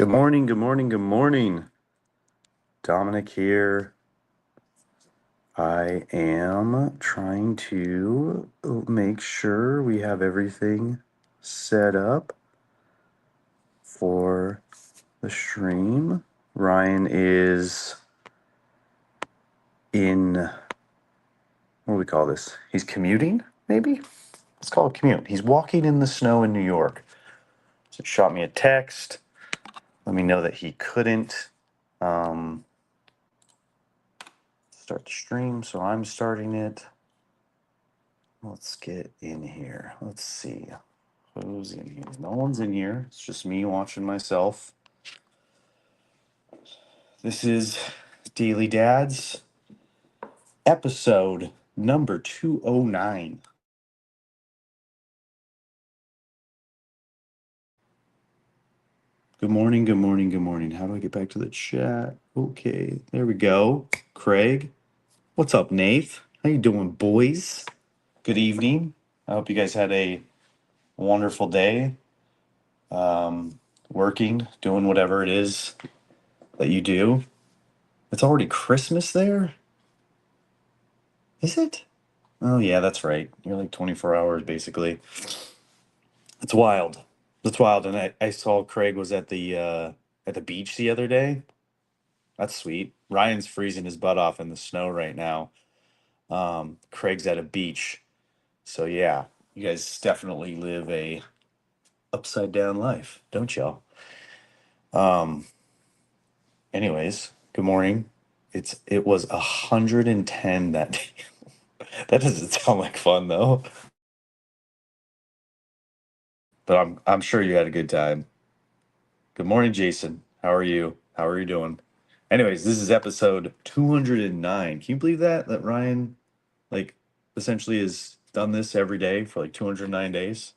Good morning, good morning, good morning. Dominic here. I am trying to make sure we have everything set up for the stream. Ryan is in, what do we call this? He's commuting, maybe? Let's call it commute. He's walking in the snow in New York. So he shot me a text. Let me know that he couldn't start the stream, so I'm starting it. Let's get in here. Let's see. Who's in here? No one's in here. It's just me watching myself. This is Daily Dads, episode number 209. Good morning, good morning, good morning. How do I get back to the chat? Okay, there we go. Craig. What's up, Nath? How you doing, boys? Good evening. I hope you guys had a wonderful day. Working, doing whatever it is that you do. It's already Christmas there? Is it? Oh yeah, that's right. You're like 24 hours basically. It's wild. That's wild. And I saw Craig was at the beach the other day. That's sweet. Ryan's freezing his butt off in the snow right now. Craig's at a beach. So yeah, you guys definitely live a upside down life, don't y'all? Um, anyways, good morning. It was 110 that day. That doesn't sound like fun though. But I'm sure you had a good time. Good morning, Jason. How are you? How are you doing? Anyways, this is episode 209. Can you believe that? That Ryan, like, essentially has done this every day for like 209 days?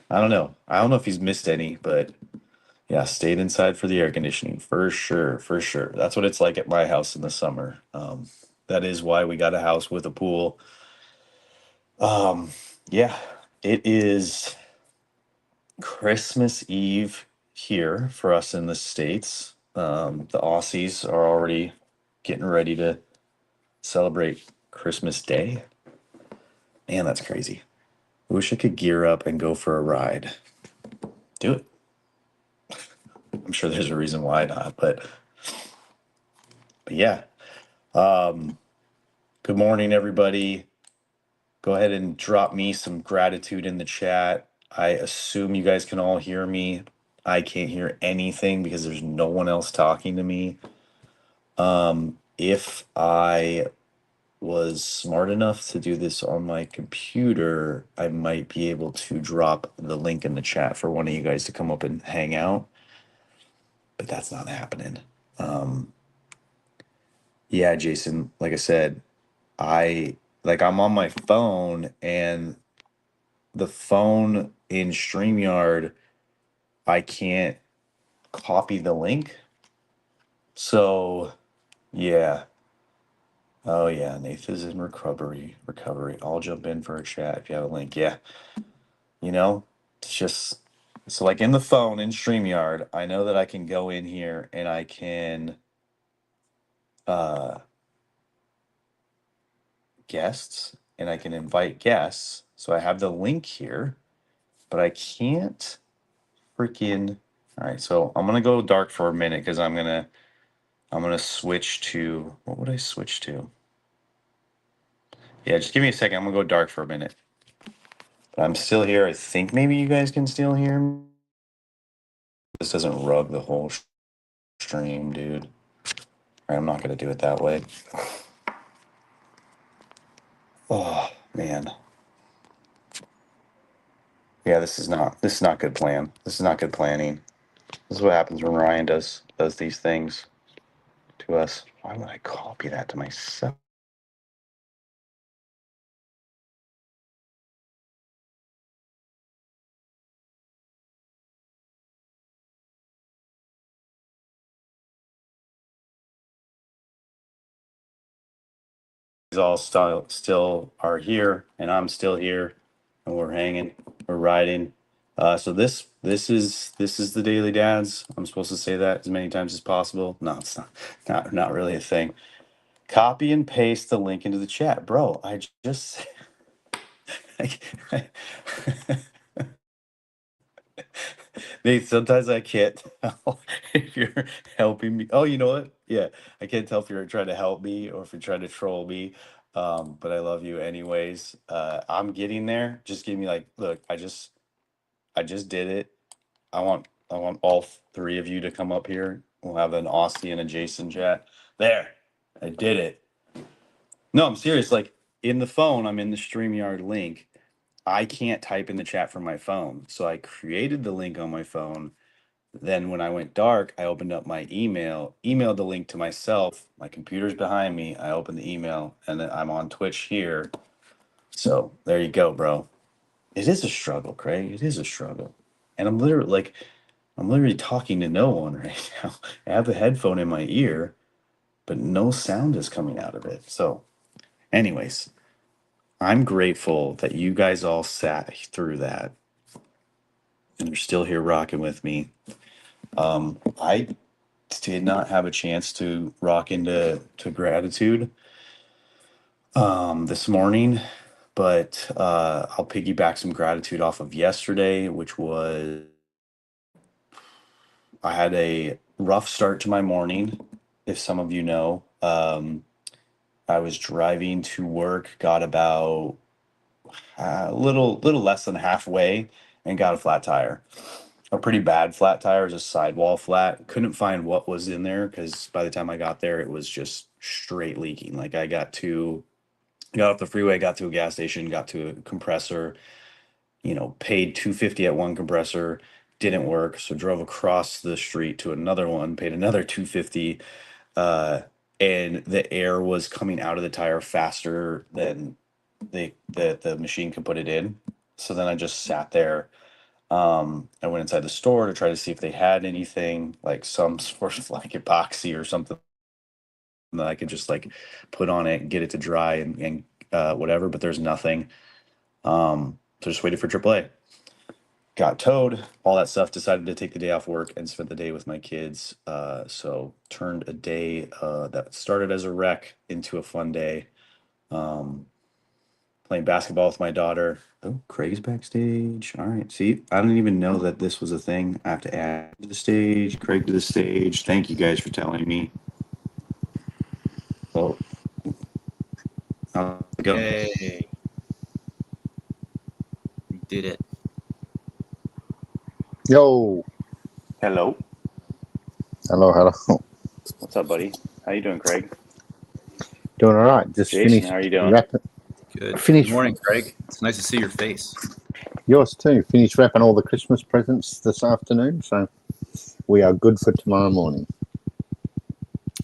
I don't know. I don't know if he's missed any, but yeah, stayed inside for the air conditioning for sure. For sure. That's what it's like at my house in the summer. That is why we got a house with a pool. Um, yeah, it is Christmas Eve here for us in the States. The Aussies are already getting ready to celebrate Christmas Day. Man, that's crazy. I wish I could gear up and go for a ride. Do it. I'm sure there's a reason why not, but yeah. Um, Good morning, everybody. Go ahead and drop me some gratitude in the chat. I assume you guys can all hear me. I can't hear anything because there's no one else talking to me. If I was smart enough to do this on my computer, I might be able to drop the link in the chat for one of you guys to come up and hang out, but that's not happening. Um, yeah, Jason, like I said, I'm on my phone and the phone in StreamYard, I can't copy the link. So yeah. Oh yeah, Nathan's in recovery. Recovery. I'll jump in for a chat if you have a link. Yeah. It's just so like in the phone in StreamYard, I know that I can go in here and I can uh guests and I can invite guests. So I have the link here, but I can't freaking all right, so I'm gonna go dark for a minute because I'm gonna switch to what would I switch to? Yeah, just give me a second. I'm gonna go dark for a minute. But I'm still here. I think maybe you guys can still hear me. This doesn't rug the whole stream, dude. All right, I'm not gonna do it that way. Oh man. Yeah, this is not good plan. This is not good planning. This is what happens when Ryan does these things to us. Why would I copy that to myself? These all still are here, and I'm still here, and we're hanging, we're riding. So this is the Daily Dads. I'm supposed to say that as many times as possible. No, it's not really a thing. Copy and paste the link into the chat, bro. I just Nate, sometimes I can't tell if you're helping me. Oh, you know what? Yeah, I can't tell if you're trying to help me or if you're trying to troll me. But I love you anyways. I'm getting there. Just give me like, look, I just did it. I want all three of you to come up here. We'll have an Aussie and a Jason chat. There, I did it. No, I'm serious. Like in the phone, I'm in the StreamYard link. I can't type in the chat from my phone. So I created the link on my phone. Then when I went dark, I opened up my email, emailed the link to myself. My computer's behind me. I opened the email and then I'm on Twitch here. So there you go, bro. It is a struggle, Craig. It is a struggle. And I'm literally talking to no one right now. I have a headphone in my ear, but no sound is coming out of it. So, anyways, I'm grateful that you guys all sat through that and you're still here rocking with me. I did not have a chance to rock into gratitude this morning, but I'll piggyback some gratitude off of yesterday, which was I had a rough start to my morning. If some of you know, I was driving to work, got about a little less than halfway, and got a flat tire. A pretty bad flat tire, was a sidewall flat. Couldn't find what was in there because by the time I got there, it was just straight leaking. Like got off the freeway, got to a gas station, got to a compressor. Paid 250 at one compressor, didn't work, so drove across the street to another one, paid another 250, uh, and the air was coming out of the tire faster than the machine could put it in. So then I just sat there. I went inside the store to try to see if they had anything like some sort of like epoxy or something that I could just like put on it, get it to dry and whatever. But there's nothing. So just waited for AAA. Got towed, all that stuff. Decided to take the day off work and spent the day with my kids. So turned a day that started as a wreck into a fun day. Um, Playing basketball with my daughter. Oh, Craig's backstage. All right. See, I didn't even know that this was a thing. I have to add to the stage. Craig to the stage. Thank you guys for telling me. Oh, how's it going? Hey, we did it. Yo, Hello. hello. What's up, buddy? How you doing, Craig? Doing all right. Just Jason, finished how are you doing? wrapping. Good. Finished. Good morning, Craig. It's nice to see your face. Yours too. Finished wrapping all the Christmas presents this afternoon, so we are good for tomorrow morning.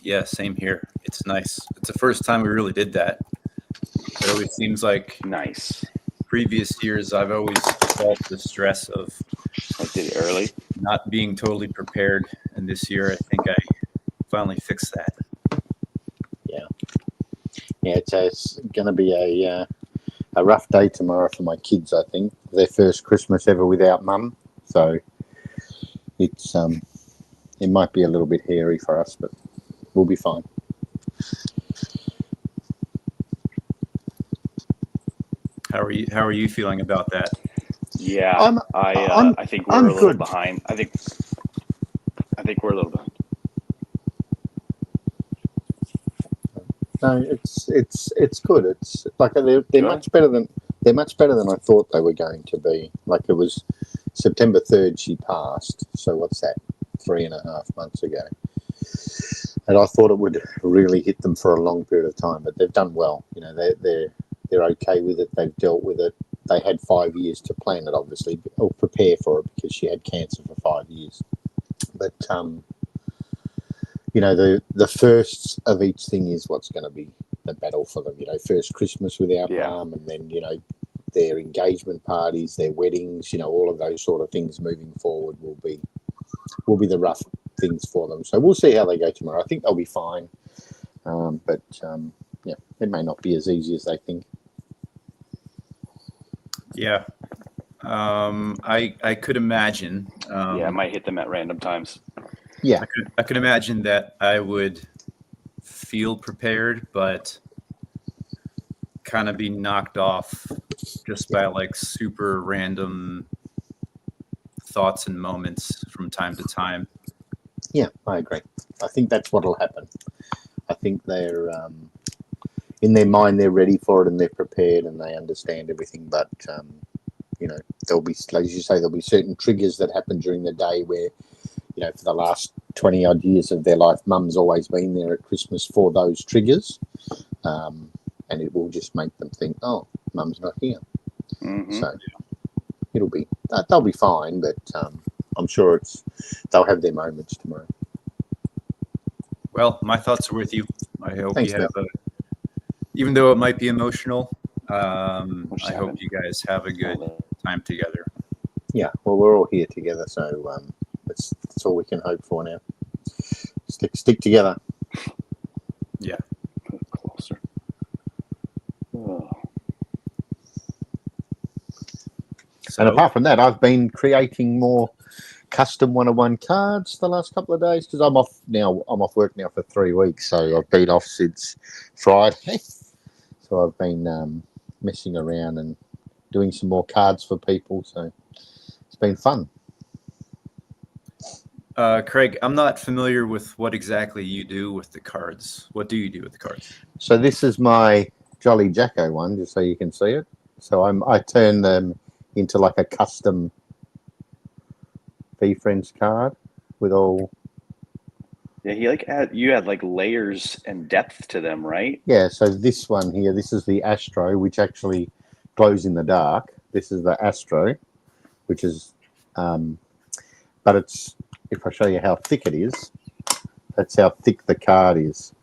Yeah, same here. It's nice. It's the first time we really did that. It always seems like Nice. previous years I've always felt the stress of Like, did it early? not being totally prepared, and this year I think I finally fixed that. Yeah, it's going to be a rough day tomorrow for my kids. I think their first Christmas ever without mum, so it's it might be a little bit hairy for us, but we'll be fine. How are you feeling about that? Yeah, I think we're a little good. behind. I think we're a little behind. No, it's good. It's like they're Good. much better than I thought they were going to be. Like it was September 3rd she passed. So what's that? 3.5 months ago. And I thought it would really hit them for a long period of time, but they've done well. You know, they're okay with it. They've dealt with it. They had 5 years to plan it, obviously, or prepare for it because she had cancer for 5 years. But you know, the first of each thing is what's going to be the battle for them. You know, first Christmas without mum, and then their engagement parties, their weddings. All of those sort of things moving forward will be the rough things for them. So we'll see how they go tomorrow. I think they'll be fine, but yeah, it may not be as easy as they think. Yeah, I could imagine. Yeah, I might hit them at random times. Yeah, I could imagine that I would feel prepared, but kind of be knocked off just by like super random thoughts and moments from time to time. yeah, I agree. I think that's what'll happen. I think they're in their mind they're ready for it and they're prepared and they understand everything. But you know, there'll be, as you say, there'll be certain triggers that happen during the day where, you know, for the last 20 odd years of their life, mum's always been there at Christmas for those triggers, and it will just make them think, oh, mum's not here. Mhm. So it'll be they'll be fine, but I'm sure they'll have their moments tomorrow. Well, my thoughts are with you. I hope Thanks, you have even though it might be emotional, I just hope happened? you guys have a good time together. Yeah, well, we're all here together, so that's all we can hope for now. Stick together. Yeah. Closer. Oh. So, And apart from that, I've been creating more custom 101 cards the last couple of days because I'm off now. I'm off work now for 3 weeks, so I've been off since Friday. So I've been messing around and doing some more cards for people. So it's been fun. Craig, I'm not familiar with what exactly you do with the cards. What do you do with the cards? So this is my Jolly Jacko one, just so you can see it. So I turn them into like a custom Be Friends card with all. Yeah, you had like layers and depth to them, right? Yeah, so this one here, this is the Astro, which actually glows in the dark. This is the Astro, which is, but it's, if I show you how thick it is, that's how thick the card is.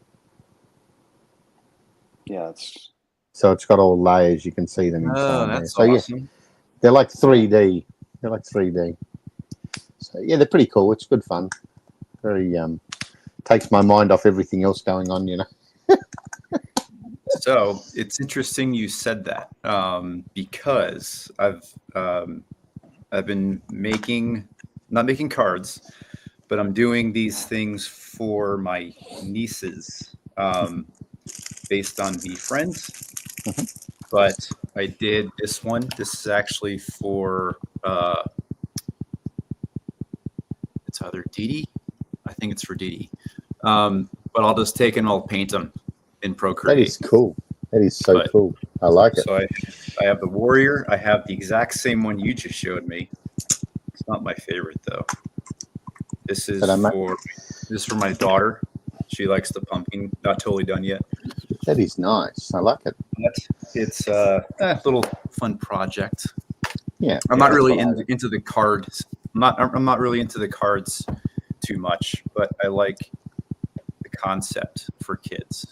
Yeah, it's So it's got all layers, you can see them inside Oh, there. that's So yeah, awesome. they're like 3D. They're like 3D. So yeah, they're pretty cool. It's good fun. Very, takes my mind off everything else going on, you know. So it's interesting you said that because I've been not making cards, but I'm doing these things for my nieces based on Be Friends. But I did this one. This is actually for it's either Didi. I think it's for Didi. But I'll just take and I'll paint them in Procreate. That is cool. That is so cool. I like it. So I have the Warrior. I have the exact same one you just showed me. It's not my favorite though. This is for my daughter. She likes the pumpkin. Not totally done yet. That is nice. I like it. But it's a little fun project. Yeah. I'm not really that's what into the cards. I'm not really into the cards too much, but I like the concept for kids.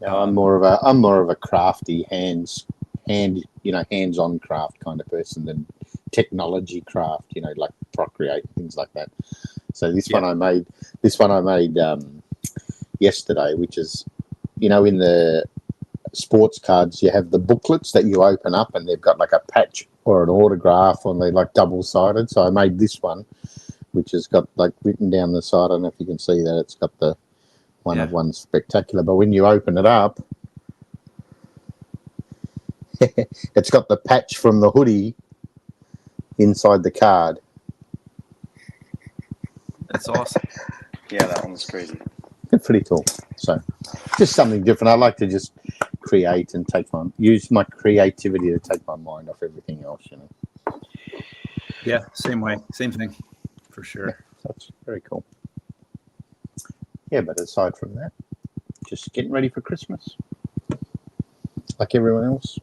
No, I'm more of a crafty hands-on craft kind of person than technology craft, you know, like Procreate and things like that. So this one I made yesterday, which is, you know, in the sports cards you have the booklets that you open up and they've got like a patch or an autograph and they're like double-sided. So I made this one, which has got like written down the side. I don't know if you can see that. It's got the one of one spectacular, but when you open it up, it's got the patch from the hoodie inside the card. That's awesome. yeah, that one's crazy. It's pretty cool. So just something different. I like to just create and use my creativity to take my mind off everything else, you know. Yeah, same way, same thing, for sure. Yeah, that's very cool. Yeah, but aside from that, just getting ready for Christmas, like everyone else.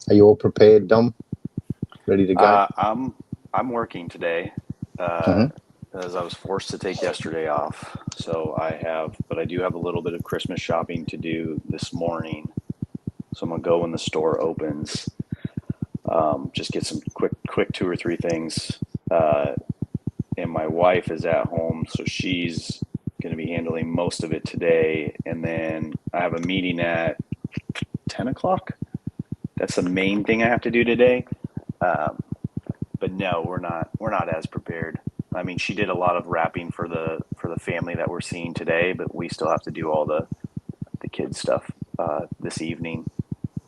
Are you all prepared, Dom? Ready to go? I'm working today, as I was forced to take yesterday off. So but I do have a little bit of Christmas shopping to do this morning. So I'm gonna go when the store opens. Just get some quick 2 or 3 things. And my wife is at home, so she's going to be handling most of it today. And then I have a meeting at 10 o'clock That's the main thing I have to do today. But no, we're not as prepared. I mean, she did a lot of wrapping for the family that we're seeing today, but we still have to do all the kids stuff this evening.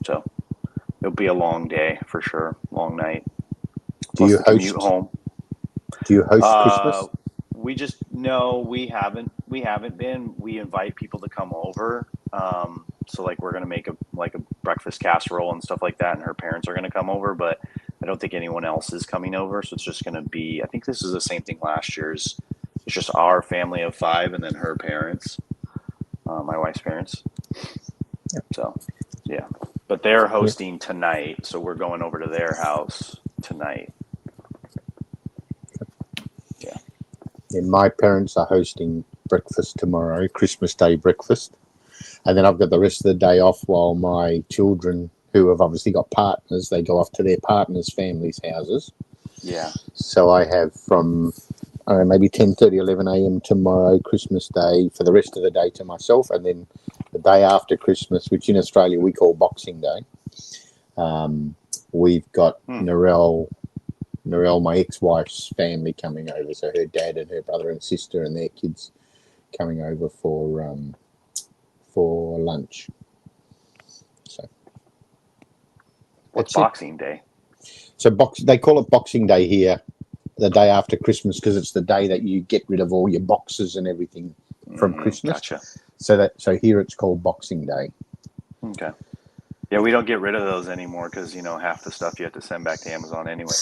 So it'll be a long day for sure, long night. Do you Plus the commute host? home. Do you host Christmas? We just no, we haven't been. We invite people to come over. So like we're gonna make a breakfast casserole and stuff like that, and her parents are gonna come over, but I don't think anyone else is coming over. So it's just gonna be. I think this is the same thing last year's. It's just our family of 5, and then her parents, my wife's parents. Yep. So yeah, but they're hosting tonight, so we're going over to their house tonight. And my parents are hosting breakfast tomorrow, Christmas Day breakfast. And then I've got the rest of the day off while my children, who have obviously got partners, they go off to their partners' families' houses. Yeah. So I have from maybe 10:30, 11 a.m. tomorrow, Christmas Day, for the rest of the day to myself. And then the day after Christmas, which in Australia we call Boxing Day, we've got Narelle, my ex-wife's family coming over. So her dad and her brother and sister and their kids coming over for lunch. So What's that's it. Boxing Day? So they call it Boxing Day here, the day after Christmas, because it's the day that you get rid of all your boxes and everything from Christmas. Gotcha. So here it's called Boxing Day. Okay. Yeah, we don't get rid of those anymore because half the stuff you have to send back to Amazon anyway.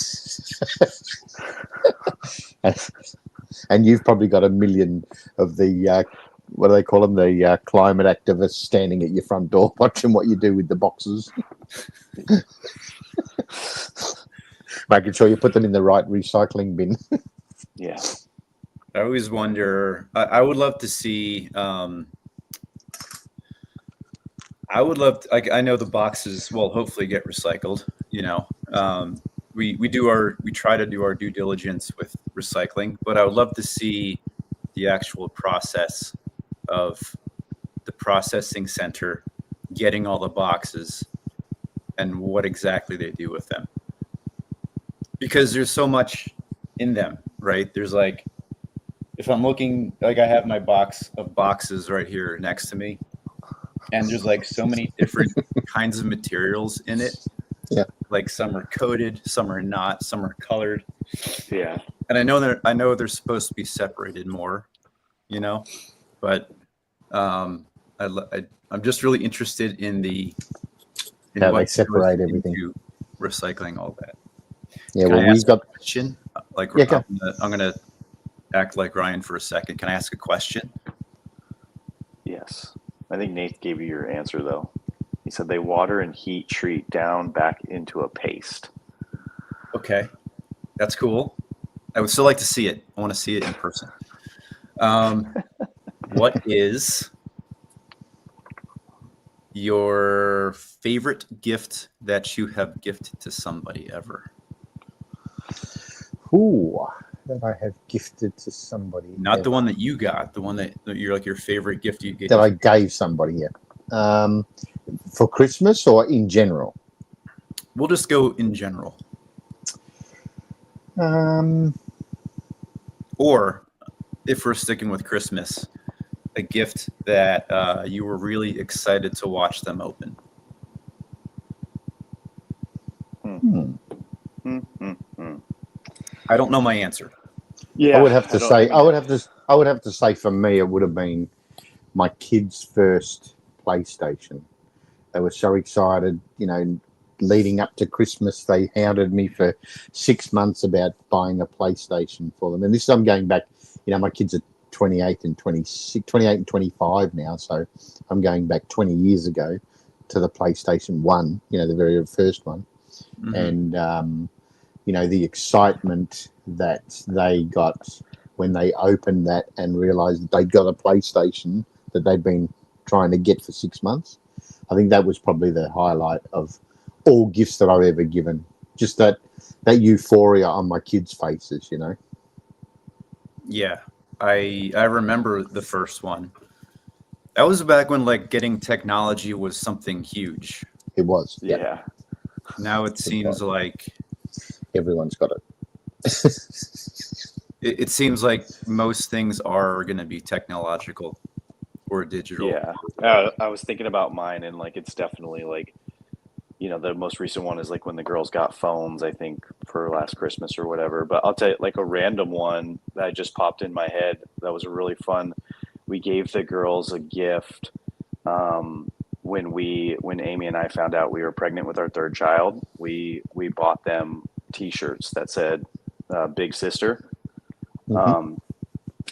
And you've probably got a million of the what do they call them? The climate activists standing at your front door watching what you do with the boxes. Making sure you put them in the right recycling bin. Yeah. I always wonder. I would love to see. I would love. I know the boxes will hopefully get recycled. We try to do our due diligence with recycling, but I would love to see the actual process of the processing center getting all the boxes and what exactly they do with them. Because there's so much in them, right? There's if I'm looking, I have my box of boxes right here next to me, and there's so many different kinds of materials in it. Yeah. Some are coated, some are not, some are colored. Yeah. And I know they're supposed to be separated more, but I'm just really interested in how what they separate goes everything. into recycling all that. Yeah, Can well, I we've ask got. a question. Yeah, I'm gonna act like Ryan for a second. Can I ask a question? Yes. I think Nate gave you your answer though. He said they water and heat treat down back into a paste. Okay, that's cool. I would still like to see it. I want to see it in person. What is your favorite gift that you have gifted to somebody ever? Ooh, that I have gifted to somebody. Not the one that you got, the one that you're your favorite gift you gave. That I gave somebody here. For Christmas or in general? We'll just go in general. Or if we're sticking with Christmas, a gift that you were really excited to watch them open. I don't know my answer. Yeah. I would have to say for me it would have been my kids' first PlayStation. They were so excited, leading up to Christmas. They hounded me for 6 months about buying a PlayStation for them. And this I'm going back, my kids are 28 and 25 now, so I'm going back 20 years ago to the PlayStation 1, the very first one. Mm-hmm. And the excitement that they got when they opened that and realized that they'd got a PlayStation that they'd been trying to get for 6 months. I think that was probably the highlight of all gifts that I've ever given. Just that euphoria on my kids' faces, Yeah, I remember the first one. That was back when getting technology was something huge. It was. Yeah. Now it seems like Everyone's got it. it seems like most things are going to be technological or digital. Yeah. I was thinking about mine, and like it's definitely like, the most recent one is like when the girls got phones, I think for last Christmas or whatever. But I'll tell you, like a random one that just popped in my head that was really fun. We gave the girls a gift when Amy and I found out we were pregnant with our third child. We bought them T-shirts that said "Big Sister," Mhm.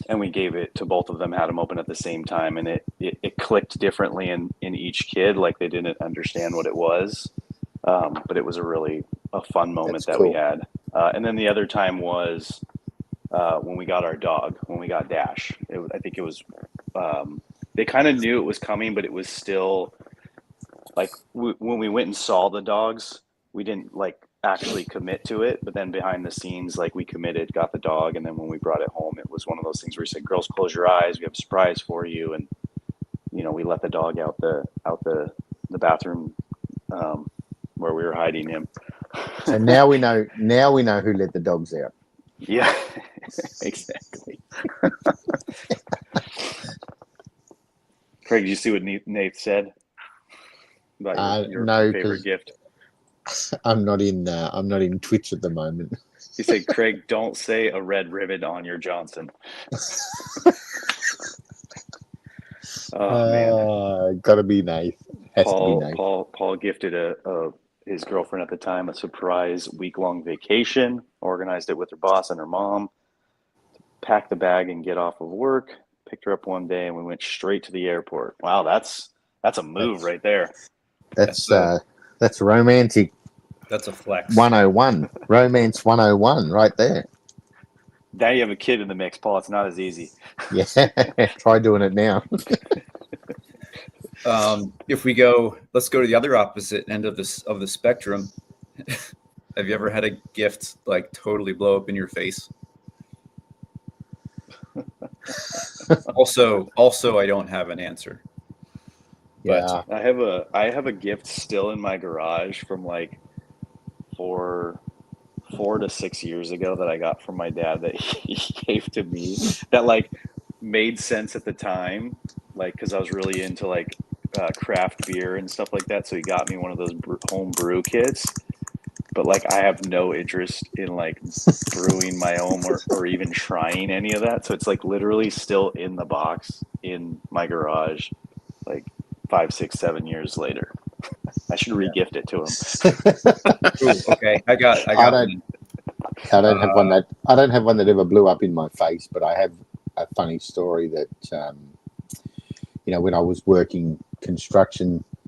and we gave it to both of them. Had them open at the same time, and it clicked differently in each kid. Like they didn't understand what it was, but it was a fun moment That's that we cool. had. And then the other time was when we got our dog, when we got Dash. I think it was. They kind of knew it was coming, but it was still like when we went and saw the dogs, we didn't like actually commit to it. But then behind the scenes, like we committed, got the dog, and then when we brought it home, it was one of those things where we said, "Girls, close your eyes. We have a surprise for you." And we let the dog out the bathroom where we were hiding him. So now we know. Now we know who let the dogs out. Yeah, exactly. Craig, did you see what Nate said about your No, favorite 'cause gift? I'm not in Twitch at the moment. He said, "Craig, don't say a red ribbon on your Johnson." Oh man. Gotta be nice. Has to be nice. Paul gifted his girlfriend at the time a surprise week-long vacation. Organized it with her boss and her mom. Packed the bag and get off of work. Picked her up one day and we went straight to the airport. Wow, that's a move right there. That's romantic That's a flex. 101. Romance 101 right there. Now you have a kid in the mix, Paul. It's not as easy. Yeah. Try doing it now. If let's go to the other opposite end of the spectrum. Have you ever had a gift like totally blow up in your face? Also, I don't have an answer. Yeah. I have a gift still in my garage from like 4 to 6 years ago that I got from my dad that he gave to me that like made sense at the time, like because I was really into like craft beer and stuff like that. So he got me one of those home brew kits. But like I have no interest in like brewing my own or even trying any of that. So it's like literally still in the box in my garage, like 5, 6, 7 years later. I should re-gift it to him. Ooh, okay, I got one. I don't have one that ever blew up in my face, but I have a funny story that when I was working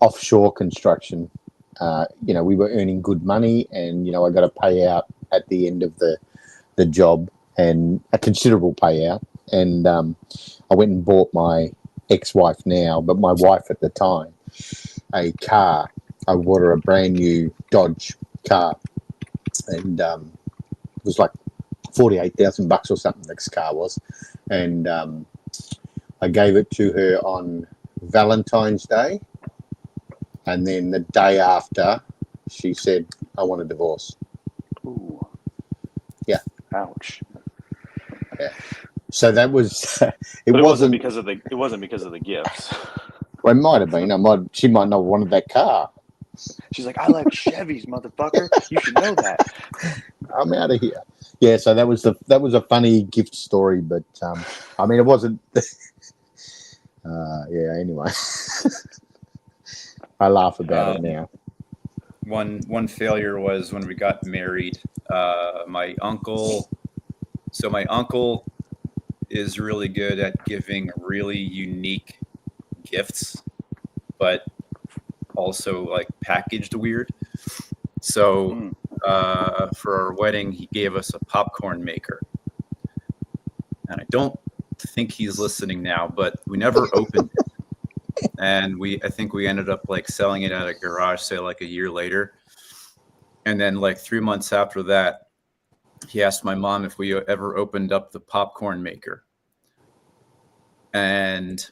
offshore construction, we were earning good money, and I got a payout at the end of the job, and a considerable payout. And I went and bought my ex-wife now, but my wife at the time, a car. I bought her a brand new Dodge car, and it was like $48,000 or something. This car was, and I gave it to her on Valentine's Day, and then the day after, she said, "I want a divorce." Ooh. Yeah. Ouch. Yeah. So that was. It wasn't because of the gifts. Well, it might have been. She might not have wanted that car. She's like, "I like Chevys, motherfucker. You should know that." I'm out of here. Yeah. So that was a funny gift story, but it wasn't. Yeah. Anyway, I laugh about it now. One failure was when we got married. My uncle is really good at giving really unique gifts, but also like packaged weird. So for our wedding, he gave us a popcorn maker, and I don't think he's listening now, but we never opened it. And I think we ended up like selling it at a garage sale like a year later. And then like 3 months after that, he asked my mom if we ever opened up the popcorn maker. And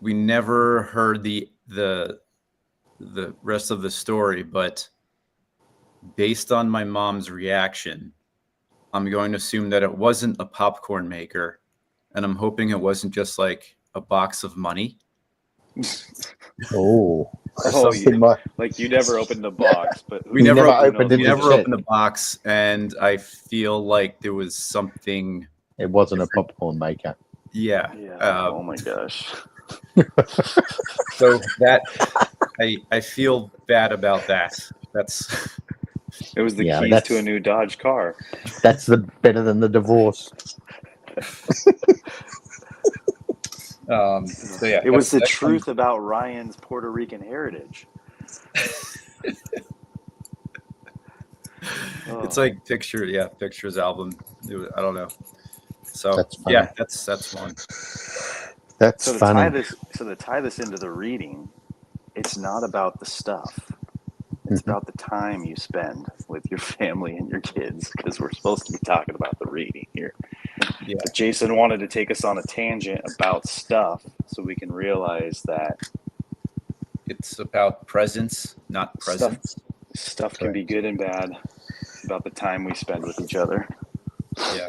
we never heard the rest of the story, but based on my mom's reaction, I'm going to assume that it wasn't a popcorn maker, and I'm hoping it wasn't just like a box of money. Oh, Oh, something yeah. like Like you never opened the box, but We You never never opened, opened we it never to check. opened the box, and I feel like there was something. it wasn't a popcorn maker. Yeah. yeah. Um, Oh my gosh. So that I feel bad about that. That's It was the Yeah, keys that's- to a new Dodge car. That's the better than the divorce. so yeah. It was the that's truth about Ryan's Puerto Rican heritage. Oh. It's like pictures album. I don't know. So That's funny. yeah, that's one. That's So to funny. tie this into the reading, it's not about the stuff. It's Mhm. about the time you spend with your family and your kids, because we're supposed to be talking about the reading here. Yeah. But Jason wanted to take us on a tangent about stuff so we can realize that It's about presence, not presence. stuff can be good and bad. It's about the time we spend with each other. Yeah.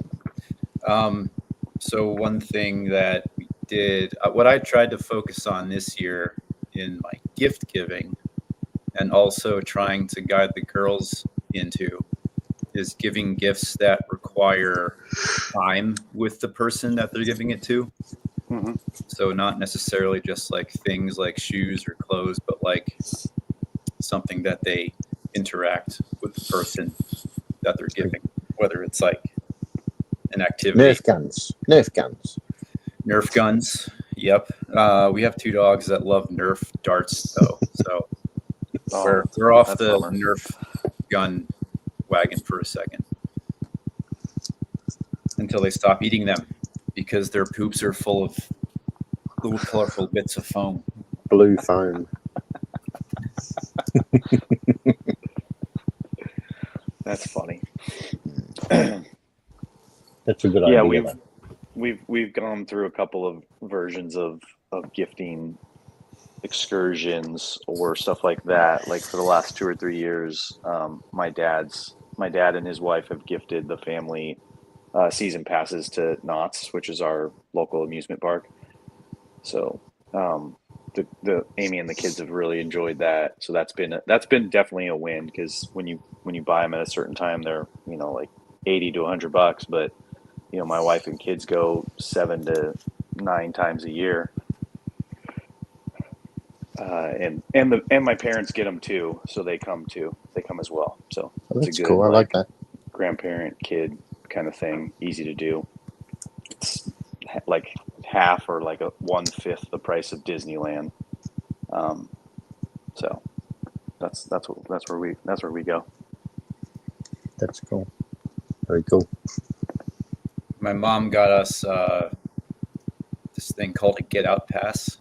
So one thing that we did, what I tried to focus on this year in my gift giving, and also trying to guide the girls into, is giving gifts that require time with the person that they're giving it to. Mm-hmm. So not necessarily just like things like shoes or clothes, but like something that they interact with the person that they're giving, whether it's like an activity. Nerf guns. Nerf guns. Yep. We have 2 dogs that love Nerf darts though. So we're off that's the bummer. Nerf gun wagon for a second until they stop eating them, because their poops are full of little colorful bits of foam. Blue foam. That's funny. That's a good Yeah, idea. we've gone through a couple of versions of gifting excursions or stuff like that. Like for the last 2 or 3 years, my dad and his wife have gifted the family season passes to Knott's, which is our local amusement park. So the Amy and the kids have really enjoyed that. So that's been definitely a win, because when you buy them at a certain time, they're like $80 to $100, but my wife and kids go 7 to 9 times a year. And my parents get them too, so they come as well. So Oh, it's that's a good cool. I like that. grandparent kid kind of thing, easy to do. It's like half or like 1/5 the price of Disneyland. So that's where we go. That's cool. Very cool. My mom got us this thing called a Get Out Pass,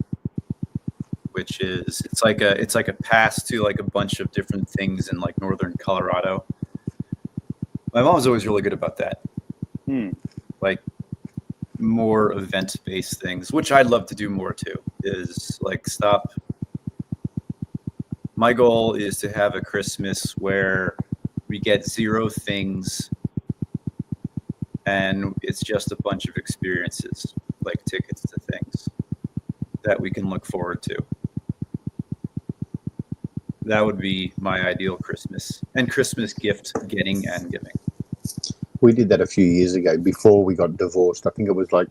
which is it's like a pass to like a bunch of different things in like northern Colorado. My mom's always really good about that. Like more event-based things, which I'd love to do more too. Is like stop. My goal is to have a Christmas where we get 0 things and it's just a bunch of experiences, like tickets to things that we can look forward to. That would be my ideal Christmas, and Christmas gift getting and giving. We did that a few years ago before we got divorced. I think it was like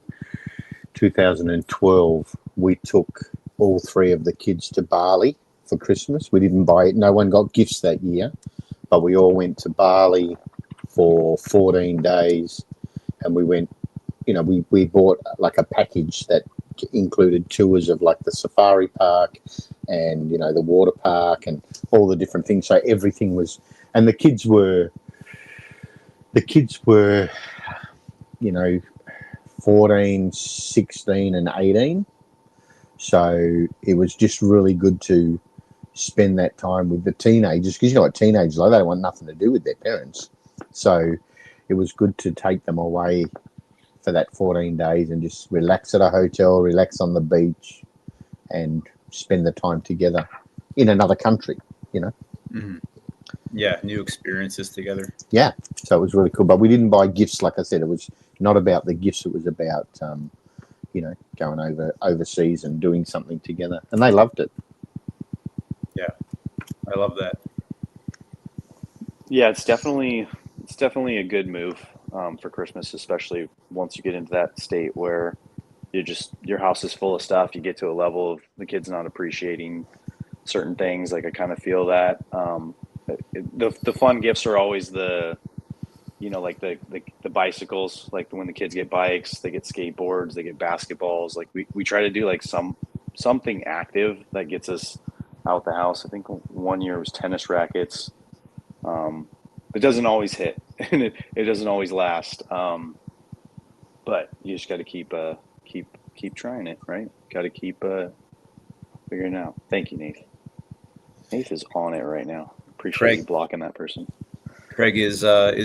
2012. We took all 3 of the kids to Bali for Christmas. We didn't buy it. No one got gifts that year, but we all went to Bali for 14 days. And we went, we bought like a package that included tours of like the safari park and, the water park and all the different things. So everything was, and the kids were, 14, 16 and 18. So it was just really good to spend that time with the teenagers, because like teenagers, like, they don't want nothing to do with their parents. So it was good to take them away for that 14 days and just relax at a hotel, relax on the beach, and spend the time together in another country, Mm-hmm. Yeah, new experiences together. Yeah, so it was really cool. But we didn't buy gifts, like I said. It was not about the gifts. It was about going overseas and doing something together, and they loved it. I love that. Yeah, it's definitely a good move for Christmas, especially once you get into that state where your house is full of stuff. You get to a level of the kids not appreciating certain things. Like I kind of feel that the fun gifts are always like the bicycles. Like when the kids get bikes, they get skateboards, they get basketballs. Like we try to do like something active that gets us out the house. I think one year was tennis rackets. It doesn't always hit, and it doesn't always last. But you just got to keep trying it, right? Got to keep figuring it out. Thank you, Nath. Nath is on it right now. Appreciate Craig. you blocking that person. Craig, is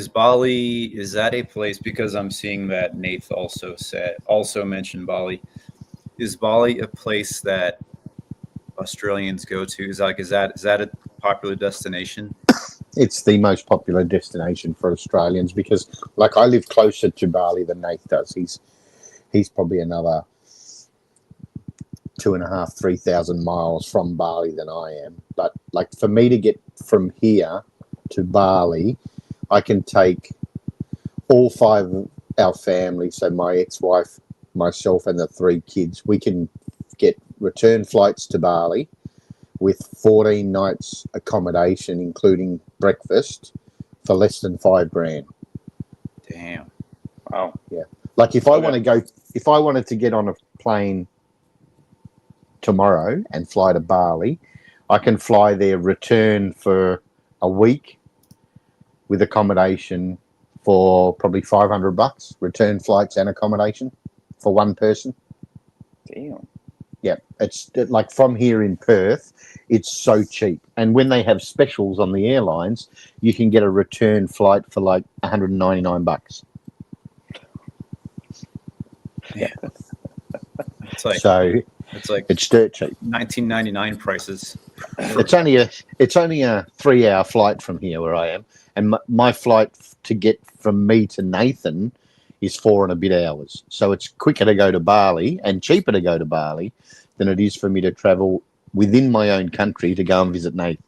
Bali, is that a place, because I'm seeing that Nath also mentioned Bali. Is Bali a place that Australians go to? Is that a popular destination? It's the most popular destination for Australians because, like, I live closer to Bali than Nate does. He's probably another 2,500, 3,000 miles from Bali than I am. But like for me to get from here to Bali, I can take all 5 of our family, so my ex-wife, myself, and the 3 kids. We can get return flights to Bali with 14 nights accommodation, including breakfast, for less than $5,000. Damn. Wow. Yeah. Like if I wanted to get on a plane tomorrow and fly to Bali, I can fly there, return for a week with accommodation for probably $500, return flights and accommodation for one person. Damn. Yeah, it's like from here in Perth, it's so cheap. And when they have specials on the airlines, you can get a return flight for like $199. Yeah. It's like it's dirt cheap. 1999 prices. It's only a 3-hour flight from here where I am, and my flight to get from me to Nathan is 4 and a bit hours. So it's quicker to go to Bali and cheaper to go to Bali than it is for me to travel within my own country to go and visit Nathan.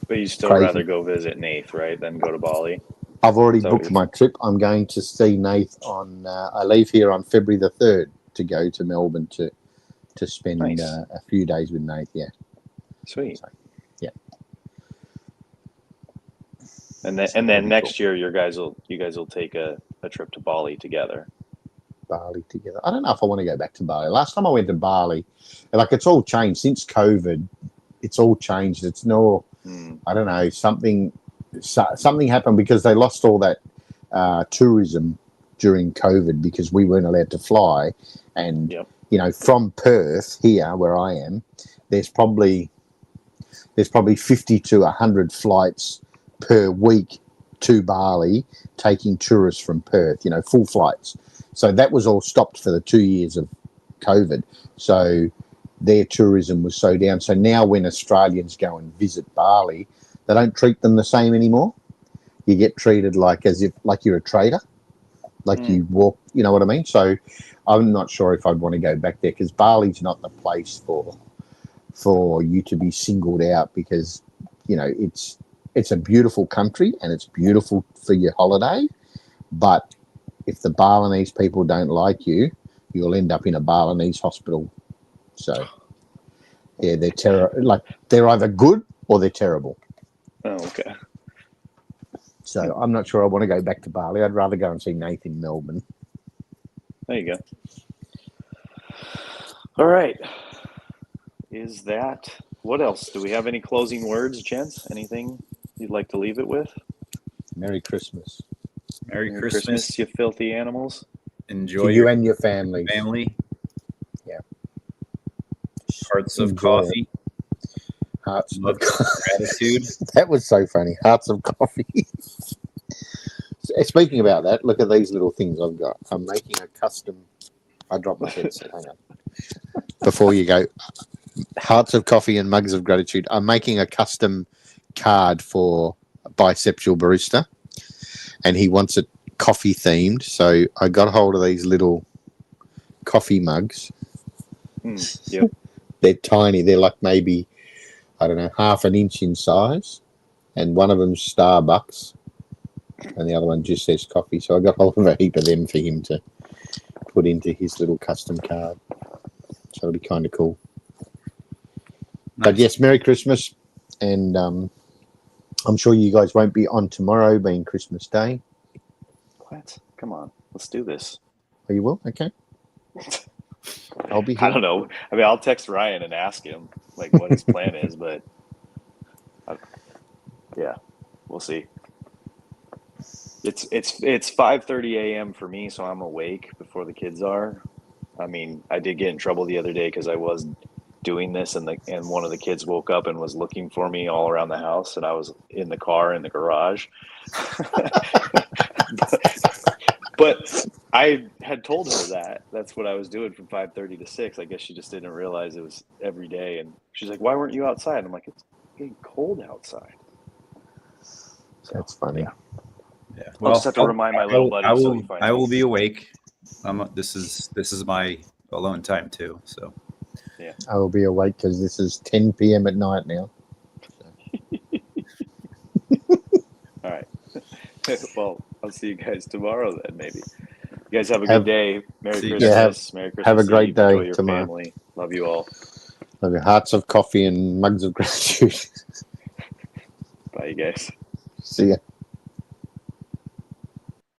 But you still Crazy. rather go visit Nath, right, than go to Bali? I've already So booked my trip. I'm going to see Nath on. I leave here on February the 3rd to go to Melbourne to spend Nice. a few days with Nath. Yeah, Sweet. So, yeah. And then next year, you guys will take a trip to Bali together. Bali together. I don't know if I want to go back to Bali. Last time I went to Bali, like it's all changed since COVID. It's all changed. It's no, I don't know, something happened because they lost all that tourism during COVID because we weren't allowed to fly. And, from Perth here where I am, there's probably 50 to 100 flights per week to Bali taking tourists from Perth, full flights. So that was all stopped for the 2 years of COVID. So their tourism was so down. So now when Australians go and visit Bali, they don't treat them the same anymore. You get treated like you're a trader, like you walk, you know what I mean? So I'm not sure if I'd want to go back there because Bali's not the place for you to be singled out because, it's a beautiful country and it's beautiful for your holiday. But if the Balinese people don't like you, you'll end up in a Balinese hospital. So, yeah, they're either good or they're terrible. Oh, okay. So I'm not sure I want to go back to Bali. I'd rather go and see Nathan in Melbourne. There you go. All right. What else? Do we have any closing words, gents? Anything you'd like to leave it with? Merry Christmas. Merry Christmas, you filthy animals. Enjoy to you and your family. Yeah. Hearts of Enjoy coffee. Hearts of gratitude. That was so funny. Hearts of coffee. Speaking about that, look at these little things I've got. I'm making a custom. I dropped my headset. Hang on. Before you go, Hearts of coffee and mugs of gratitude. I'm making a custom card for Bisexual Barista, and he wants it coffee themed. So I got hold of these little coffee mugs. Yep. They're tiny. They're like maybe, I don't know, half an inch in size, and one of them's Starbucks, and the other one just says coffee. So I got hold of a heap of them for him to put into his little custom card. So it'll be kind of cool. But Nice. yes, Merry Christmas, and I'm sure you guys won't be on tomorrow, being Christmas Day. What? Come on, let's do this. Oh, you will? Okay. I'll be I here. don't know. I mean, I'll text Ryan and ask him like what his plan is, but yeah, we'll see. It's 5:30 a.m. for me, so I'm awake before the kids are. I mean, I did get in trouble the other day because I was doing this, and one of the kids woke up and was looking for me all around the house, and I was in the car in the garage. But I had told her that that's what I was doing from 5:30 to 6. I guess she just didn't realize it was every day. And she's like, "Why weren't you outside?" I'm like, "It's getting cold outside." So, That's funny. yeah. Yeah. I'll just have to remind my little buddy. I so will. he finds I will me. be awake. This is my alone time too. So I will be awake because this is 10 p.m. at night now. All right. Well, I'll see you guys tomorrow then. Maybe. You guys have a good day. Merry See you Christmas. guys. Merry Christmas. have a great Eve. day Enjoy your tomorrow. family. Love you all. Love you. Hearts of coffee and mugs of gratitude. Bye, you guys. See ya.